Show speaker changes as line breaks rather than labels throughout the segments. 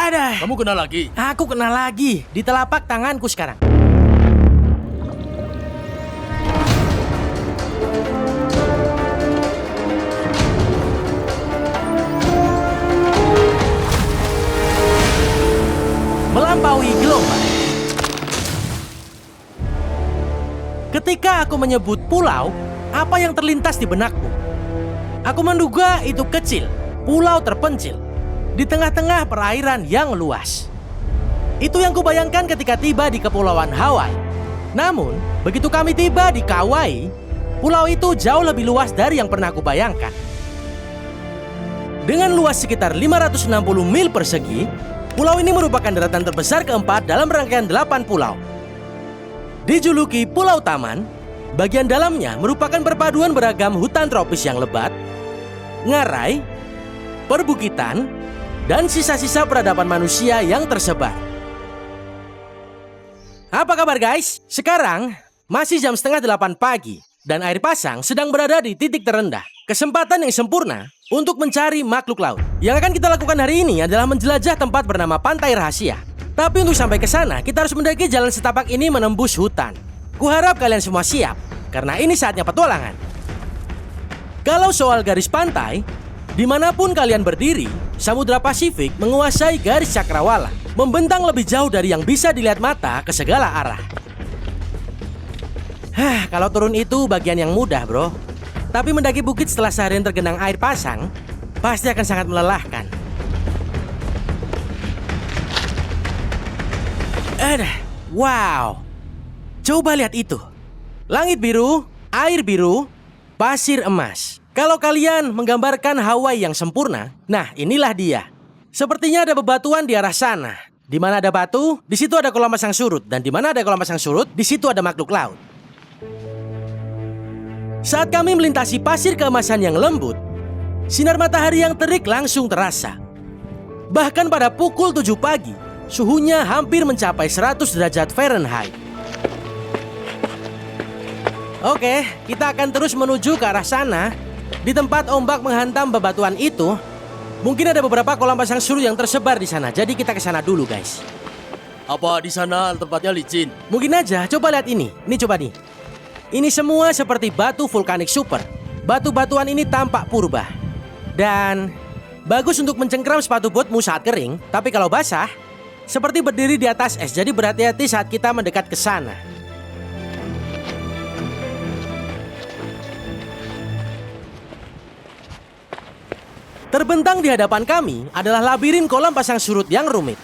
Ada.
Kamu kena lagi?
Aku kena lagi di telapak tanganku sekarang. Melampaui gelombang. Ketika aku menyebut pulau, apa yang terlintas di benakku? Aku menduga itu kecil, pulau terpencil, di tengah-tengah perairan yang luas. Itu yang kubayangkan ketika tiba di Kepulauan Hawaii. Namun, begitu kami tiba di Kauai, pulau itu jauh lebih luas dari yang pernah kubayangkan. Dengan luas sekitar 560 mil persegi, pulau ini merupakan daratan terbesar keempat dalam rangkaian 8 pulau. Dijuluki Pulau Taman, bagian dalamnya merupakan perpaduan beragam hutan tropis yang lebat, ngarai, perbukitan, dan sisa-sisa peradaban manusia yang tersebar. Apa kabar guys? Sekarang masih jam 7:30 pagi dan air pasang sedang berada di titik terendah. Kesempatan yang sempurna untuk mencari makhluk laut. Yang akan kita lakukan hari ini adalah menjelajah tempat bernama Pantai Rahasia. Tapi untuk sampai ke sana, kita harus mendaki jalan setapak ini menembus hutan. Kuharap kalian semua siap, karena ini saatnya petualangan. Kalau soal garis pantai, dimanapun kalian berdiri, Samudra Pasifik menguasai garis cakrawala, membentang lebih jauh dari yang bisa dilihat mata ke segala arah. Kalau turun itu bagian yang mudah, bro. Tapi mendaki bukit setelah seharian tergenang air pasang, pasti akan sangat melelahkan. Wow, coba lihat itu. Langit biru, air biru, pasir emas. Kalau kalian menggambarkan Hawaii yang sempurna, nah inilah dia. Sepertinya ada bebatuan di arah sana. Di mana ada batu, di situ ada kolam pasang surut. Dan di mana ada kolam pasang surut, di situ ada makhluk laut. Saat kami melintasi pasir keemasan yang lembut, sinar matahari yang terik langsung terasa. Bahkan pada pukul 7 pagi, suhunya hampir mencapai 100 derajat Fahrenheit. Oke, kita akan terus menuju ke arah sana. Di tempat ombak menghantam bebatuan itu, mungkin ada beberapa kolam pasang surut yang tersebar di sana. Jadi kita ke sana dulu, guys.
Apa di sana tempatnya licin?
Mungkin aja, coba lihat ini. Ini coba nih. Ini semua seperti batu vulkanik super. Batu-batuan ini tampak purba. Dan bagus untuk mencengkram sepatu botmu saat kering. Tapi kalau basah, seperti berdiri di atas es. Jadi berhati-hati saat kita mendekat ke sana. Terbentang di hadapan kami adalah labirin kolam pasang surut yang rumit.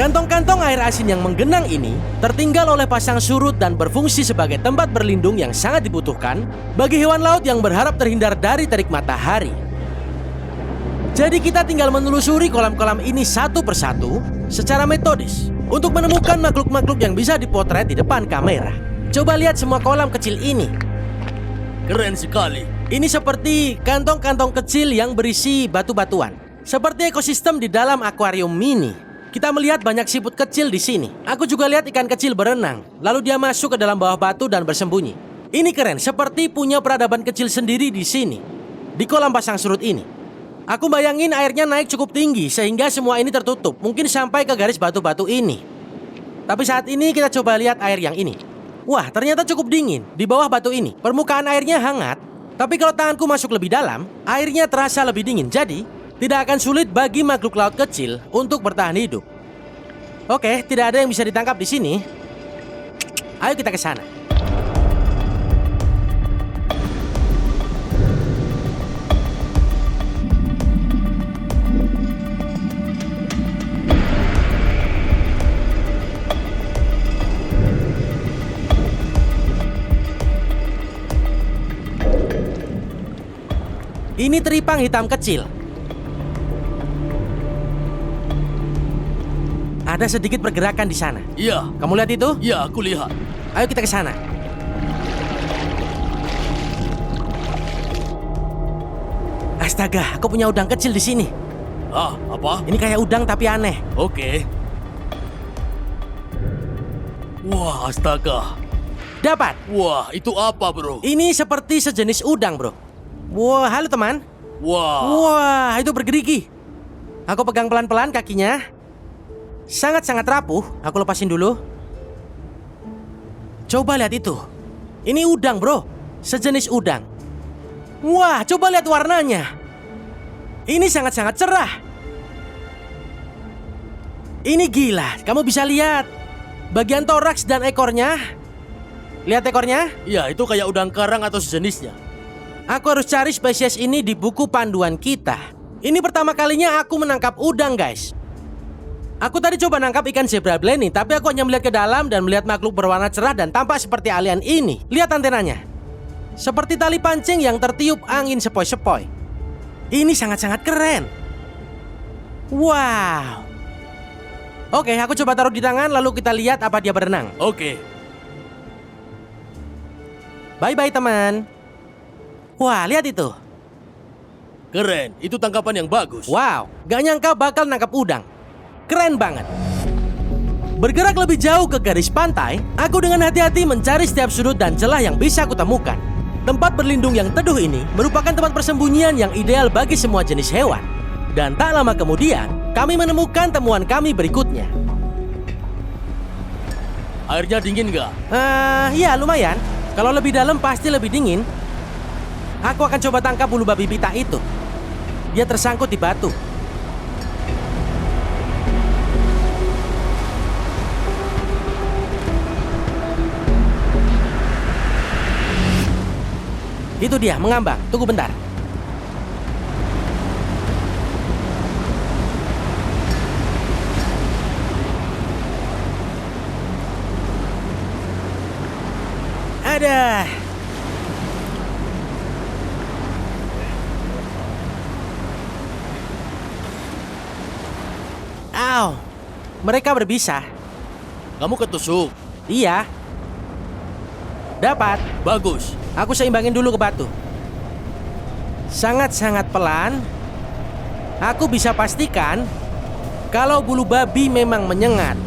Kantong-kantong air asin yang menggenang ini tertinggal oleh pasang surut dan berfungsi sebagai tempat berlindung yang sangat dibutuhkan bagi hewan laut yang berharap terhindar dari terik matahari. Jadi kita tinggal menelusuri kolam-kolam ini satu persatu secara metodis untuk menemukan makhluk-makhluk yang bisa dipotret di depan kamera. Coba lihat semua kolam kecil ini.
Keren sekali.
Ini seperti kantong-kantong kecil yang berisi batu-batuan. Seperti ekosistem di dalam akuarium mini. Kita melihat banyak siput kecil di sini. Aku juga lihat ikan kecil berenang. Lalu dia masuk ke dalam bawah batu dan bersembunyi. Ini keren, seperti punya peradaban kecil sendiri di sini. Di kolam pasang surut ini. Aku bayangin airnya naik cukup tinggi sehingga semua ini tertutup. Mungkin sampai ke garis batu-batu ini. Tapi saat ini kita coba lihat air yang ini. Wah, ternyata cukup dingin. Di bawah batu ini, permukaan airnya hangat. Tapi kalau tanganku masuk lebih dalam, airnya terasa lebih dingin. Jadi, tidak akan sulit bagi makhluk laut kecil untuk bertahan hidup. Oke, tidak ada yang bisa ditangkap di sini. Ayo kita ke sana. Ini teripang hitam kecil. Ada sedikit pergerakan di sana.
Iya.
Kamu lihat itu?
Iya, aku lihat.
Ayo kita ke sana. Astaga, aku punya udang kecil di sini.
Ah, apa?
Ini kayak udang tapi aneh.
Oke. Wah, astaga.
Dapat.
Wah, itu apa, bro?
Ini seperti sejenis udang, bro. Wah, halo teman.
Wah.
Wah, itu bergerigi. Aku pegang pelan-pelan kakinya. sangat-sangat rapuh. Aku lepasin dulu. Coba lihat itu. Ini udang, bro. Sejenis udang. Wah, coba lihat warnanya. Ini sangat-sangat cerah. Ini gila. Kamu bisa lihat bagian toraks dan ekornya. Lihat ekornya?
Iya, itu kayak udang karang atau sejenisnya.
Aku harus cari spesies ini di buku panduan kita. Ini pertama kalinya aku menangkap udang, guys. Aku tadi coba nangkap ikan zebra blenny, tapi aku hanya melihat ke dalam dan melihat makhluk berwarna cerah dan tampak seperti alien ini. Lihat antenanya. Seperti tali pancing yang tertiup angin sepoi-sepoi. Ini sangat-sangat keren. Wow. Oke, aku coba taruh di tangan lalu kita lihat apa dia berenang.
Oke.
Bye-bye, teman. Wah, lihat itu.
Keren, itu tangkapan yang bagus.
Wow, gak nyangka bakal nangkap udang. Keren banget. Bergerak lebih jauh ke garis pantai, aku dengan hati-hati mencari setiap sudut dan celah yang bisa aku temukan. Tempat berlindung yang teduh ini merupakan tempat persembunyian yang ideal bagi semua jenis hewan. Dan tak lama kemudian, kami menemukan temuan kami berikutnya.
Airnya dingin nggak?
Ya lumayan. Kalau lebih dalam pasti lebih dingin. Aku akan coba tangkap bulu babi pita itu. Dia tersangkut di batu. Itu dia, mengambang. Tunggu bentar. Ada. Au. Mereka berbisa.
Kamu ketusuk.
Iya. Dapat.
Bagus.
Aku seimbangin dulu ke batu. Sangat-sangat pelan. Aku bisa pastikan kalau bulu babi memang menyengat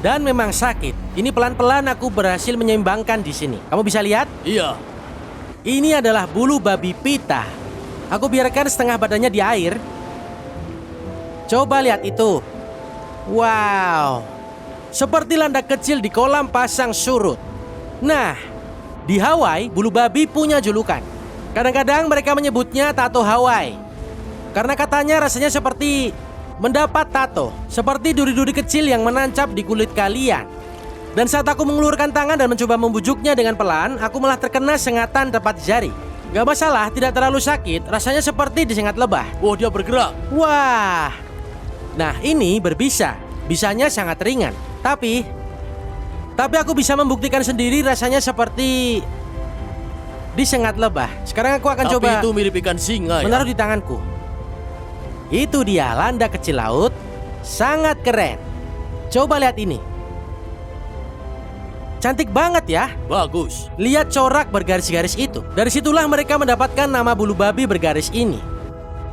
dan memang sakit. Ini pelan-pelan aku berhasil menyeimbangkan di sini. Kamu bisa lihat?
Iya.
Ini adalah bulu babi pita. Aku biarkan setengah badannya di air. Coba lihat itu. Wow. Seperti landak kecil di kolam pasang surut. Nah, di Hawaii, bulu babi punya julukan. Kadang-kadang mereka menyebutnya tato Hawaii. Karena katanya rasanya seperti mendapat tato. Seperti duri-duri kecil yang menancap di kulit kalian. Dan saat aku mengulurkan tangan dan mencoba membujuknya dengan pelan, aku malah terkena sengatan tepat jari. Gak masalah, tidak terlalu sakit. Rasanya seperti disengat lebah.
Oh, dia bergerak.
Wah. Nah, ini berbisa. Bisanya sangat ringan. Tapi aku bisa membuktikan sendiri rasanya seperti disengat lebah. Sekarang aku akan coba.
Tapi itu mirip ikan singa ya.
Menaruh di tanganku. Itu dia, landak kecil laut. Sangat keren. Coba lihat ini. Cantik banget ya.
Bagus.
Lihat corak bergaris-garis itu. Dari situlah mereka mendapatkan nama bulu babi bergaris ini.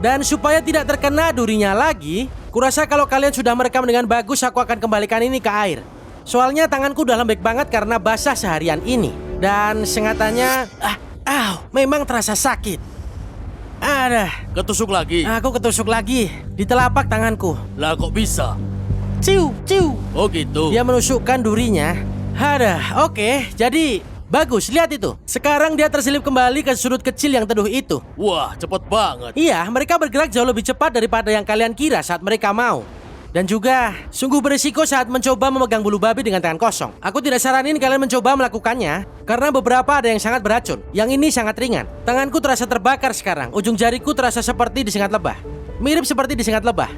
Dan supaya tidak terkena durinya lagi, kurasa kalau kalian sudah merekam dengan bagus, aku akan kembalikan ini ke air. Soalnya tanganku udah lembek banget karena basah seharian ini. Dan sengatannya, memang terasa sakit.
Ketusuk lagi.
Aku ketusuk lagi di telapak tanganku.
Lah kok bisa?
Ciu, ciu.
Oh gitu.
Dia menusukkan durinya. Oke, jadi bagus, lihat itu. Sekarang dia terselip kembali ke sudut kecil yang teduh itu.
Wah, cepet banget.
Iya, mereka bergerak jauh lebih cepat daripada yang kalian kira saat mereka mau. Dan juga sungguh berisiko saat mencoba memegang bulu babi dengan tangan kosong. Aku tidak saranin kalian mencoba melakukannya karena beberapa ada yang sangat beracun. Yang ini sangat ringan. Tanganku terasa terbakar sekarang. Ujung jariku terasa seperti disengat lebah. Mirip seperti disengat lebah.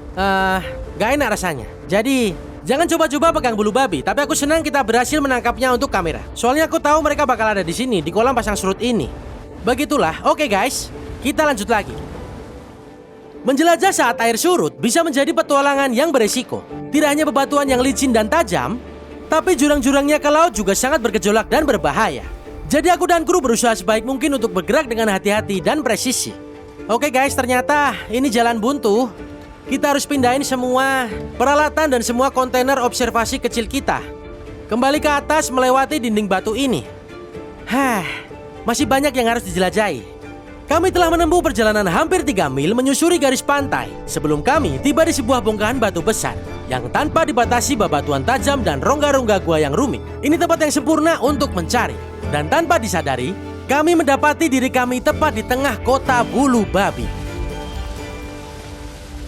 Gak enak rasanya. Jadi jangan coba-coba pegang bulu babi. Tapi aku senang kita berhasil menangkapnya untuk kamera. Soalnya aku tahu mereka bakal ada di sini, di kolam pasang surut ini. Begitulah. Oke guys, kita lanjut lagi. Menjelajah saat air surut bisa menjadi petualangan yang beresiko. Tidak hanya bebatuan yang licin dan tajam, tapi jurang-jurangnya ke laut juga sangat bergejolak dan berbahaya. Jadi aku dan kru berusaha sebaik mungkin untuk bergerak dengan hati-hati dan presisi. Oke guys, ternyata ini jalan buntu. Kita harus pindahin semua peralatan dan semua kontainer observasi kecil kita kembali ke atas melewati dinding batu ini. Masih banyak yang harus dijelajahi. Kami telah menempuh perjalanan hampir 3 mil menyusuri garis pantai sebelum kami tiba di sebuah bongkahan batu besar yang tanpa dibatasi bebatuan tajam dan rongga-rongga gua yang rumit. Ini tempat yang sempurna untuk mencari. Dan tanpa disadari, kami mendapati diri kami tepat di tengah kota bulu babi.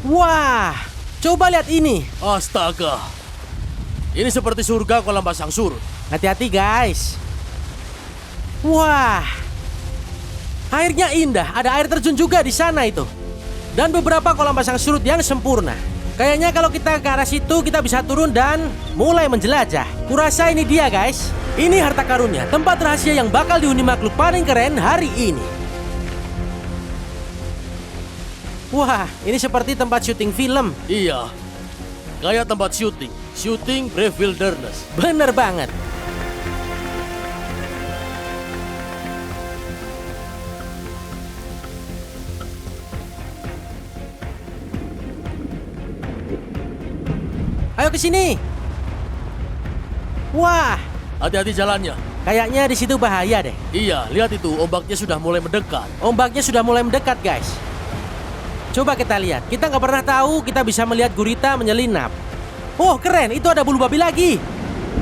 Wah, coba lihat ini.
Astaga. Ini seperti surga kolam pasang surut.
Hati-hati guys. Wah, airnya indah, ada air terjun juga di sana itu. Dan beberapa kolam pasang surut yang sempurna. Kayaknya kalau kita ke arah situ kita bisa turun dan mulai menjelajah. Kurasa ini dia guys. Ini harta karunia, tempat rahasia yang bakal dihuni makhluk paling keren hari ini. Wah, ini seperti tempat syuting film.
Iya. Kayak tempat syuting. Syuting Brave Wilderness.
Bener banget. Ayo ke sini. Wah,
Hati-hati jalannya.
kayaknya di situ bahaya deh.
Iya, lihat itu, ombaknya sudah mulai mendekat.
Ombaknya sudah mulai mendekat, guys. Coba kita lihat. Kita nggak pernah tahu kita bisa melihat gurita menyelinap. Oh, keren. Itu ada bulu babi lagi.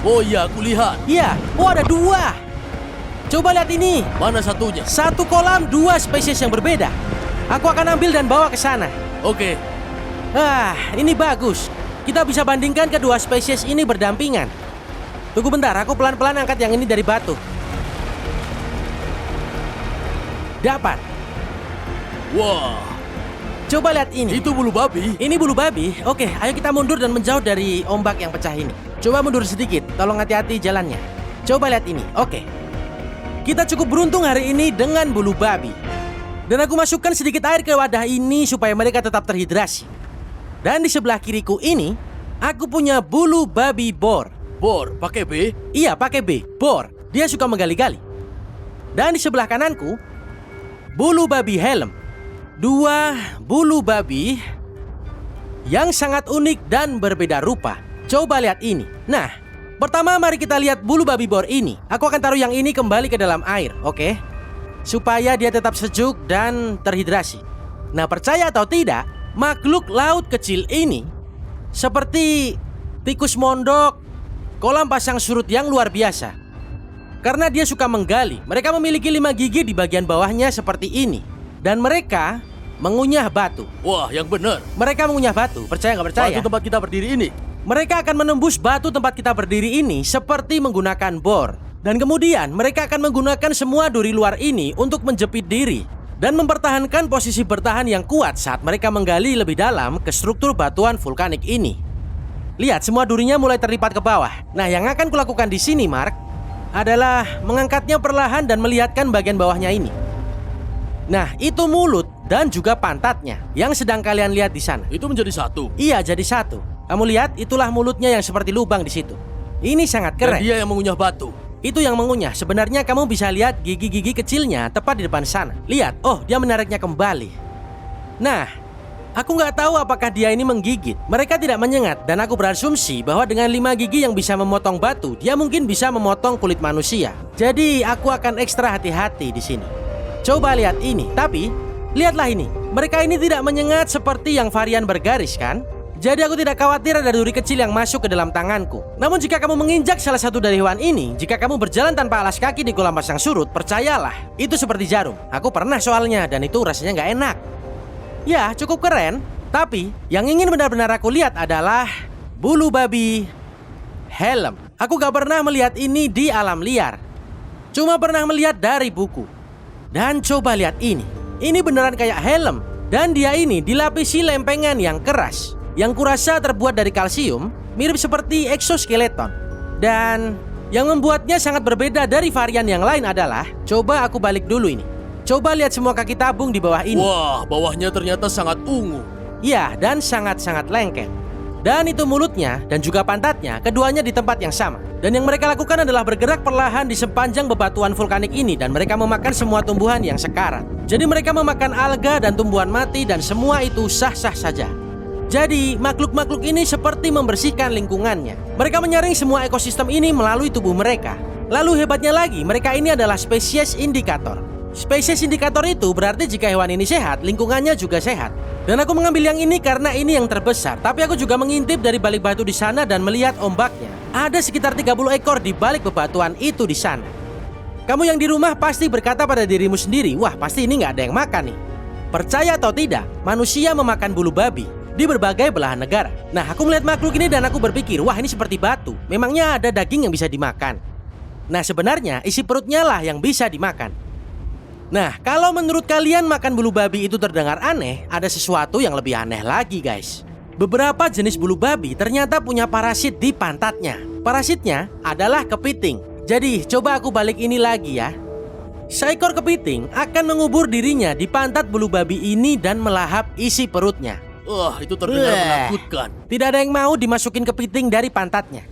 Oh iya, aku lihat.
Iya. Oh, ada 2. Coba lihat ini.
Mana satunya?
1 kolam 2 spesies yang berbeda. Aku akan ambil dan bawa ke sana.
Oke.
Ini bagus. Kita bisa bandingkan kedua spesies ini berdampingan. Tunggu bentar, aku pelan-pelan angkat yang ini dari batu. Dapat.
Wah,
Coba lihat ini.
itu bulu babi.
Ini bulu babi. Oke, ayo kita mundur dan menjauh dari ombak yang pecah ini. Coba mundur sedikit, tolong hati-hati jalannya. Coba lihat ini. Oke. Kita cukup beruntung hari ini dengan bulu babi. Dan aku masukkan sedikit air ke wadah ini supaya mereka tetap terhidrasi. Dan di sebelah kiriku ini, aku punya bulu babi bor.
Bor, pakai B.
Iya, pakai B. Bor. Dia suka menggali-gali. Dan di sebelah kananku, bulu babi helm. 2 bulu babi yang sangat unik dan berbeda rupa. Coba lihat ini. Nah, pertama mari kita lihat bulu babi bor ini. Aku akan taruh yang ini kembali ke dalam air, oke? Supaya dia tetap sejuk dan terhidrasi. Nah, percaya atau tidak, makhluk laut kecil ini seperti tikus mondok, kolam pasang surut yang luar biasa. Karena dia suka menggali, mereka memiliki 5 gigi di bagian bawahnya seperti ini. Dan mereka mengunyah batu.
Wah, yang benar.
Mereka mengunyah batu, percaya nggak percaya?
Batu tempat kita berdiri ini.
Mereka akan menembus batu tempat kita berdiri ini seperti menggunakan bor. Dan kemudian mereka akan menggunakan semua duri luar ini untuk menjepit diri dan mempertahankan posisi bertahan yang kuat saat mereka menggali lebih dalam ke struktur batuan vulkanik ini. Lihat, semua durinya mulai terlipat ke bawah. Nah, yang akan kulakukan di sini, Mark, adalah mengangkatnya perlahan dan melihatkan bagian bawahnya ini. Nah, itu mulut dan juga pantatnya yang sedang kalian lihat di sana.
Itu menjadi satu.
Iya, jadi satu. Kamu lihat, itulah mulutnya yang seperti lubang di situ. Ini sangat
Dan
keren.
dia yang mengunyah batu.
Itu yang mengunyah. Sebenarnya kamu bisa lihat gigi-gigi kecilnya tepat di depan sana. Lihat, oh, dia menariknya kembali. Nah, aku nggak tahu apakah dia ini menggigit. Mereka tidak menyengat, dan aku berasumsi bahwa dengan 5 gigi yang bisa memotong batu, dia mungkin bisa memotong kulit manusia. Jadi aku akan ekstra hati-hati di sini. Coba lihat ini. Tapi lihatlah ini. Mereka ini tidak menyengat seperti yang varian bergaris, kan? Jadi aku tidak khawatir ada duri kecil yang masuk ke dalam tanganku. Namun jika kamu menginjak salah satu dari hewan ini, jika kamu berjalan tanpa alas kaki di kolam pasang surut, percayalah, itu seperti jarum. Aku pernah soalnya, dan itu rasanya nggak enak. Ya, cukup keren. Tapi yang ingin benar-benar aku lihat adalah bulu babi helm. Aku gak pernah melihat ini di alam liar. Cuma pernah melihat dari buku. Dan coba lihat ini. Ini beneran kayak helm. Dan dia ini dilapisi lempengan yang keras, yang kurasa terbuat dari kalsium, mirip seperti exoskeleton. Dan yang membuatnya sangat berbeda dari varian yang lain adalah, coba aku balik dulu ini. Coba lihat semua kaki tabung di bawah ini.
Wah, bawahnya ternyata sangat ungu.
Ya, dan sangat-sangat lengket. Dan itu mulutnya dan juga pantatnya, keduanya di tempat yang sama. Dan yang mereka lakukan adalah bergerak perlahan di sepanjang bebatuan vulkanik ini, dan mereka memakan semua tumbuhan yang sekarat. Jadi mereka memakan alga dan tumbuhan mati, dan semua itu sah-sah saja. Jadi makhluk-makhluk ini seperti membersihkan lingkungannya. Mereka menyaring semua ekosistem ini melalui tubuh mereka. Lalu hebatnya lagi, mereka ini adalah spesies indikator. Spesies indikator itu berarti jika hewan ini sehat, lingkungannya juga sehat. Dan aku mengambil yang ini karena ini yang terbesar. Tapi aku juga mengintip dari balik batu di sana dan melihat ombaknya. Ada sekitar 30 ekor di balik bebatuan itu di sana. Kamu yang di rumah pasti berkata pada dirimu sendiri, wah pasti ini nggak ada yang makan nih. Percaya atau tidak, manusia memakan bulu babi di berbagai belahan negara. Nah, aku melihat makhluk ini dan aku berpikir, wah ini seperti batu. Memangnya ada daging yang bisa dimakan? Nah, sebenarnya isi perutnya lah yang bisa dimakan. Nah, kalau menurut kalian makan bulu babi itu terdengar aneh, ada sesuatu yang lebih aneh lagi, guys. Beberapa jenis bulu babi ternyata punya parasit di pantatnya. Parasitnya adalah kepiting. Jadi, coba aku balik ini lagi ya. Seekor kepiting akan mengubur dirinya di pantat bulu babi ini dan melahap isi perutnya.
Wah, itu terdengar menakutkan.
Tidak ada yang mau dimasukin kepiting dari pantatnya.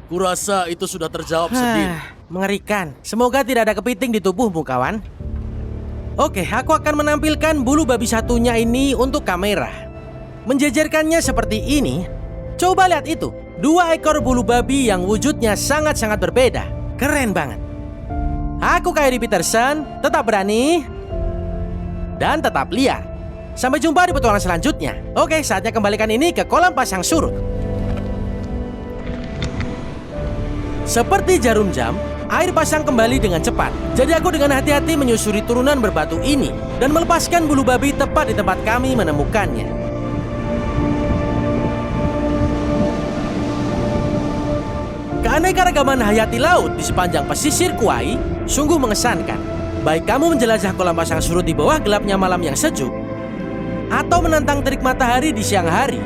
Kurasa itu sudah terjawab sendiri.
Mengerikan. Semoga tidak ada kepiting di tubuhmu, kawan. Oke, aku akan menampilkan bulu babi satunya ini untuk kamera. Menjejerkannya seperti ini. Coba lihat itu. 2 ekor bulu babi yang wujudnya sangat-sangat berbeda. Keren banget. Aku Kyrie Peterson, tetap berani dan tetap liar. Sampai jumpa di petualangan selanjutnya. Oke, saatnya kembalikan ini ke kolam pasang surut. Seperti jarum jam, air pasang kembali dengan cepat. Jadi aku dengan hati-hati menyusuri turunan berbatu ini dan melepaskan bulu babi tepat di tempat kami menemukannya. Keanekaragaman hayati laut di sepanjang pesisir Kauai sungguh mengesankan. Baik kamu menjelajah kolam pasang surut di bawah gelapnya malam yang sejuk, atau menantang terik matahari di siang hari,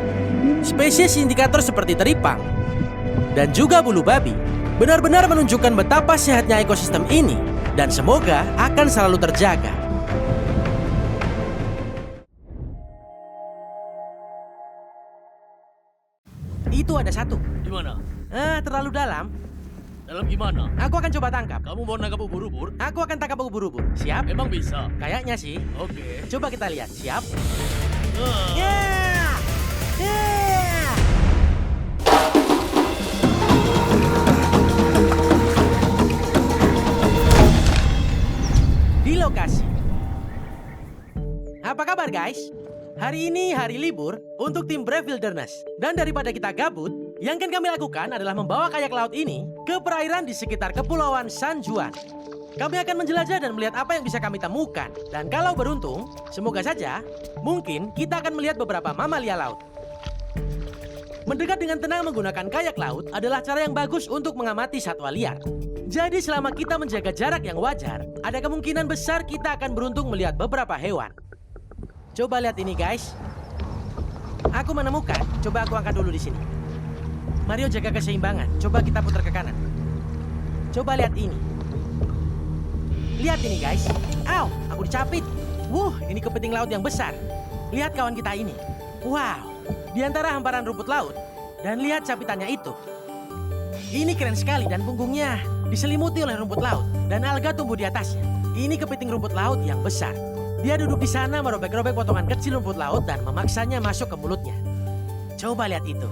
spesies indikator seperti teripang dan juga bulu babi benar-benar menunjukkan betapa sehatnya ekosistem ini dan semoga akan selalu terjaga. Itu ada satu.
Di mana?
Terlalu dalam.
Dalam gimana?
Aku akan coba tangkap.
Kamu mau nangkap ubur-ubur?
Aku akan tangkap ubur-ubur. Siap?
Emang bisa?
Kayaknya sih.
Oke.
Coba kita lihat. Siap?
Ah.
Yeah! Yeah! Di lokasi. Apa kabar guys? Hari ini hari libur untuk tim Brave Wilderness. Dan daripada kita gabut, yang akan kami lakukan adalah membawa kayak laut ini ke perairan di sekitar Kepulauan San Juan. Kami akan menjelajah dan melihat apa yang bisa kami temukan. Dan kalau beruntung, semoga saja, mungkin kita akan melihat beberapa mamalia laut. Mendekat dengan tenang menggunakan kayak laut adalah cara yang bagus untuk mengamati satwa liar. Jadi selama kita menjaga jarak yang wajar, ada kemungkinan besar kita akan beruntung melihat beberapa hewan. Coba lihat ini guys. Aku menemukan, coba aku angkat dulu di sini. Mario jaga keseimbangan, coba kita putar ke kanan. Coba lihat ini. Lihat ini guys. Au, aku dicapit. Ini kepiting laut yang besar. Lihat kawan kita ini. Wow, di antara hamparan rumput laut. Dan lihat capitannya itu. Ini keren sekali dan punggungnya diselimuti oleh rumput laut. Dan alga tumbuh di atasnya. Ini kepiting rumput laut yang besar. Dia duduk di sana merobek-robek potongan kecil rumput laut dan memaksanya masuk ke mulutnya. Coba lihat itu.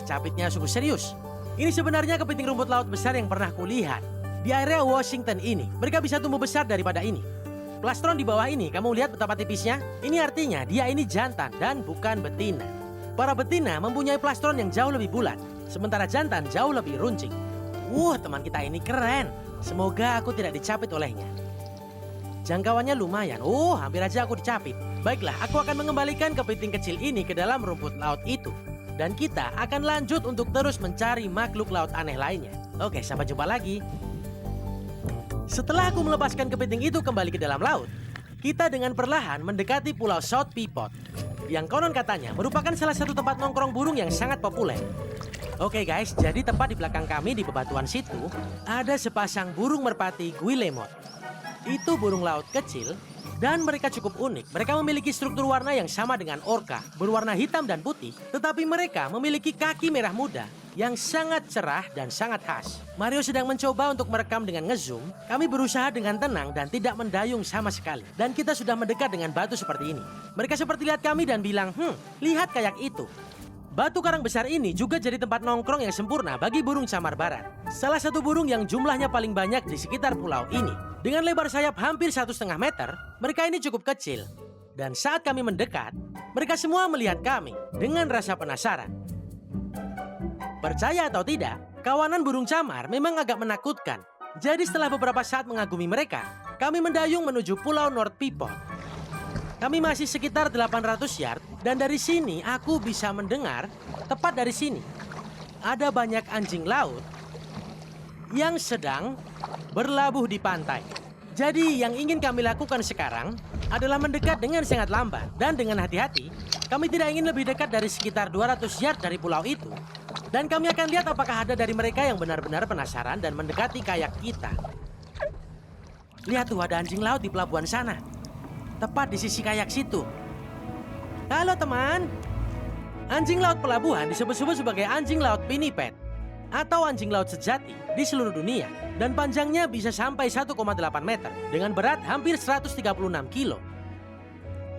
Capitnya sungguh serius. Ini sebenarnya kepiting rumput laut besar yang pernah kulihat. Di area Washington ini, mereka bisa tumbuh besar daripada ini. Plastron di bawah ini, kamu lihat betapa tipisnya? Ini artinya dia ini jantan dan bukan betina. Para betina mempunyai plastron yang jauh lebih bulat, sementara jantan jauh lebih runcing. Teman kita ini keren. Semoga aku tidak dicapit olehnya. Jangkauannya lumayan. Hampir aja aku dicapit. Baiklah, aku akan mengembalikan kepiting kecil ini ke dalam rumput laut itu. Dan kita akan lanjut untuk terus mencari makhluk laut aneh lainnya. Oke, sampai jumpa lagi. Setelah aku melepaskan kepiting itu kembali ke dalam laut, kita dengan perlahan mendekati Pulau South Peapod, yang konon katanya merupakan salah satu tempat nongkrong burung yang sangat populer. Oke guys, jadi tepat di belakang kami di bebatuan situ, ada sepasang burung merpati guillemot. Itu burung laut kecil dan mereka cukup unik. Mereka memiliki struktur warna yang sama dengan orca, berwarna hitam dan putih, tetapi mereka memiliki kaki merah muda yang sangat cerah dan sangat khas. Mario sedang mencoba untuk merekam dengan ngezoom. Kami berusaha dengan tenang dan tidak mendayung sama sekali. Dan kita sudah mendekat dengan batu seperti ini. Mereka seperti lihat kami dan bilang, lihat kayak itu. Batu karang besar ini juga jadi tempat nongkrong yang sempurna bagi burung camar barat. Salah satu burung yang jumlahnya paling banyak di sekitar pulau ini. Dengan lebar sayap hampir 1,5 meter, mereka ini cukup kecil. Dan saat kami mendekat, mereka semua melihat kami dengan rasa penasaran. Percaya atau tidak, kawanan burung camar memang agak menakutkan. Jadi setelah beberapa saat mengagumi mereka, kami mendayung menuju pulau North Peapod. Kami masih sekitar 800 yard dan dari sini aku bisa mendengar, tepat dari sini, ada banyak anjing laut yang sedang berlabuh di pantai. Jadi yang ingin kami lakukan sekarang adalah mendekat dengan sangat lambat dan dengan hati-hati. Kami tidak ingin lebih dekat dari sekitar 200 yard dari pulau itu. Dan kami akan lihat apakah ada dari mereka yang benar-benar penasaran dan mendekati kayak kita. Lihat tuh, ada anjing laut di pelabuhan sana. Tepat di sisi kayak situ. Halo teman. Anjing laut pelabuhan disebut-sebut sebagai anjing laut pinniped atau anjing laut sejati di seluruh dunia. Dan panjangnya bisa sampai 1,8 meter dengan berat hampir 136 kilo.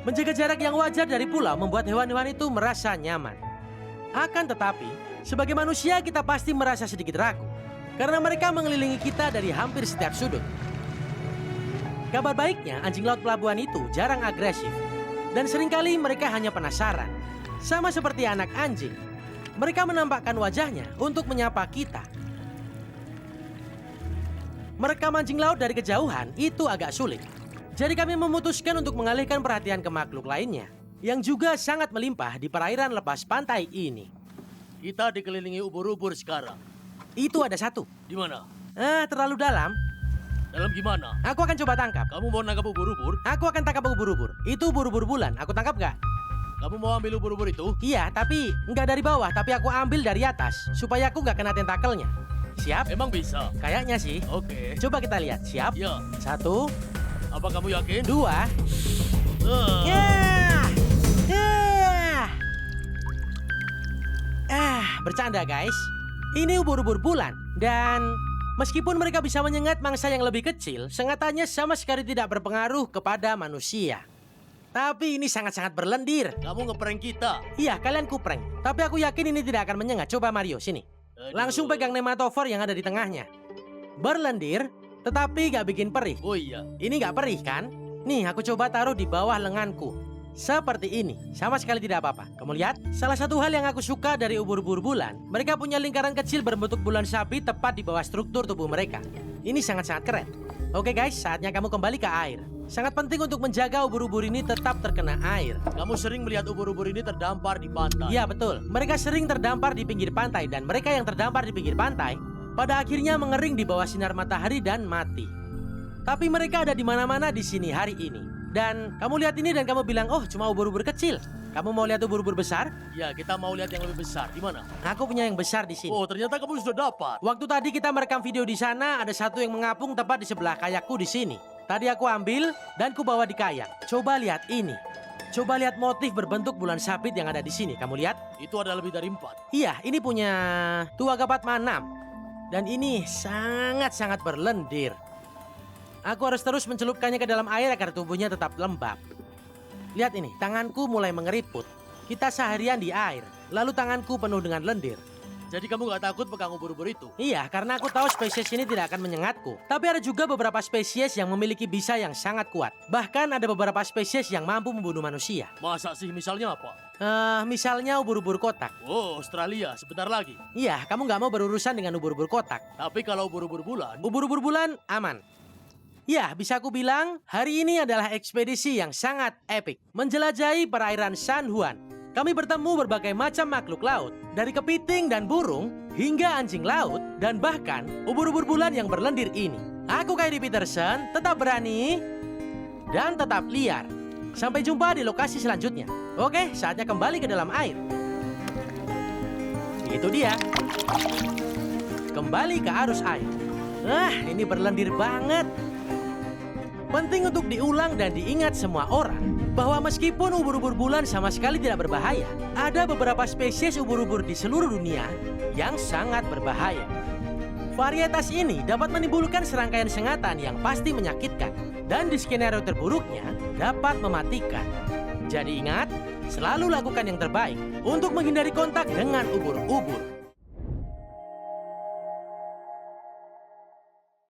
Menjaga jarak yang wajar dari pulau membuat hewan-hewan itu merasa nyaman. Akan tetapi, sebagai manusia kita pasti merasa sedikit ragu karena mereka mengelilingi kita dari hampir setiap sudut. Kabar baiknya, anjing laut pelabuhan itu jarang agresif dan seringkali mereka hanya penasaran. Sama seperti anak anjing, mereka menampakkan wajahnya untuk menyapa kita. Merekam anjing laut dari kejauhan itu agak sulit. Jadi kami memutuskan untuk mengalihkan perhatian ke makhluk lainnya yang juga sangat melimpah di perairan lepas pantai ini.
Kita dikelilingi ubur-ubur sekarang.
Itu ada satu.
Di mana?
Terlalu dalam.
Dalam gimana?
Aku akan coba tangkap.
Kamu mau nangkap ubur-ubur?
Aku akan tangkap ubur-ubur. Itu ubur-ubur bulan. Aku tangkap nggak?
Kamu mau ambil ubur-ubur itu?
Iya, tapi nggak dari bawah. Tapi aku ambil dari atas. Supaya aku nggak kena tentakelnya. Siap?
Emang bisa?
Kayaknya sih.
Oke.
Coba kita lihat. Siap?
Ya.
1,
Apa kamu yakin?
2. Bercanda guys. Ini ubur-ubur bulan. Dan meskipun mereka bisa menyengat mangsa yang lebih kecil, sengatannya sama sekali tidak berpengaruh kepada manusia. Tapi ini sangat-sangat berlendir.
Kamu ngeprank kita.
Iya, kalian kuprank. Tapi aku yakin ini tidak akan menyengat. Coba Mario, sini. Langsung pegang nematofor yang ada di tengahnya. Berlendir, tetapi gak bikin perih.
Oh iya.
Ini gak perih kan? Nih, aku coba taruh di bawah lenganku. Seperti ini, sama sekali tidak apa-apa. Kamu lihat? Salah satu hal yang aku suka dari ubur-ubur bulan, mereka punya lingkaran kecil berbentuk bulan sapi tepat di bawah struktur tubuh mereka. Ini sangat-sangat keren. Oke guys, saatnya kamu kembali ke air. Sangat penting untuk menjaga ubur-ubur ini tetap terkena air.
Kamu sering melihat ubur-ubur ini terdampar di pantai.
Iya betul, mereka sering terdampar di pinggir pantai. Dan mereka yang terdampar di pinggir pantai, pada akhirnya mengering di bawah sinar matahari dan mati. Tapi mereka ada di mana-mana di sini hari ini. Dan kamu lihat ini dan kamu bilang, oh cuma ubur-ubur kecil. Kamu mau lihat ubur-ubur besar?
Ya, kita mau lihat yang lebih besar. Di mana?
Aku punya yang besar di sini.
Oh, ternyata kamu sudah dapat.
Waktu tadi kita merekam video di sana, ada satu yang mengapung tepat di sebelah kayakku di sini. Tadi aku ambil dan ku bawa di kayak. Coba lihat ini. Coba lihat motif berbentuk bulan sabit yang ada di sini. Kamu lihat?
Itu ada lebih dari 4.
Iya, ini punya Tuagapatma 6. Dan ini sangat-sangat berlendir. Aku harus terus mencelupkannya ke dalam air agar tubuhnya tetap lembab. Lihat ini, tanganku mulai mengeriput. Kita seharian di air, lalu tanganku penuh dengan lendir.
Jadi kamu gak takut pegang ubur-ubur itu?
Iya, karena aku tahu spesies ini tidak akan menyengatku. Tapi ada juga beberapa spesies yang memiliki bisa yang sangat kuat. Bahkan ada beberapa spesies yang mampu membunuh manusia.
Masa sih, misalnya apa?
Misalnya ubur-ubur kotak.
Oh, Australia, sebentar lagi.
Iya, kamu nggak mau berurusan dengan ubur-ubur kotak.
Tapi kalau ubur-ubur bulan...
Ubur-ubur bulan aman. Ya, bisa aku bilang, hari ini adalah ekspedisi yang sangat epik. Menjelajahi perairan San Juan. Kami bertemu berbagai macam makhluk laut. Dari kepiting dan burung, hingga anjing laut, dan bahkan ubur-ubur bulan yang berlendir ini. Aku Kairi Peterson, tetap berani, dan tetap liar. Sampai jumpa di lokasi selanjutnya. Oke, saatnya kembali ke dalam air. Itu dia. Kembali ke arus air. Ini berlendir banget. Penting untuk diulang dan diingat semua orang bahwa meskipun ubur-ubur bulan sama sekali tidak berbahaya, ada beberapa spesies ubur-ubur di seluruh dunia yang sangat berbahaya. Varietas ini dapat menimbulkan serangkaian sengatan yang pasti menyakitkan dan di skenario terburuknya dapat mematikan. Jadi ingat, selalu lakukan yang terbaik untuk menghindari kontak dengan ubur-ubur.